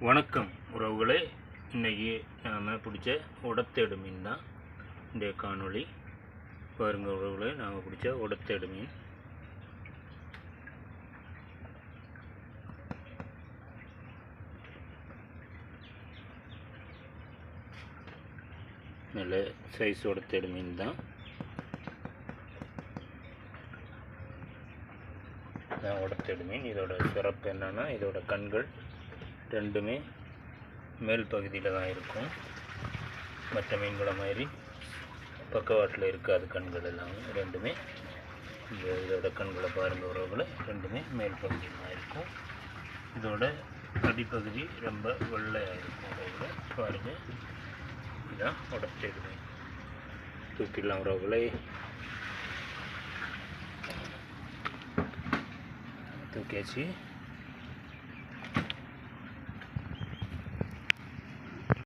வணக்கம் உறவுகளே, இன்றைக்கி நாம் பிடிச்ச உடத்தேடு மீன் தான் இந்த காணொளி. பாருங்கள் உறவுகளே, நாங்கள் பிடிச்ச உடத்தேடு மீன். நல்ல சைஸ் உடத்தேடு மீன் தான். உடத்தேடு மீன் இதோட சிறப்பு என்னென்னா, இதோட கண்கள் ரெண்டுமே மேல் பகுதியில் தான் இருக்கும். மற்ற மீன்களை மாதிரி பக்கவாட்டில் இருக்காது கண்கள் எல்லாமே. ரெண்டுமே இதோட கண்களை பாருங்கள் உறவுகளை, ரெண்டுமே மேல் பகுதியில் தான் இருக்கும். இதோட அடிப்பகுதி ரொம்ப வெள்ளையாக இருக்கும் உறவுகளை பாருங்கள். இதுதான் உடத்தேடு மீன். தூக்கிடலாம் உறவுகளை, தூக்கியாச்சு.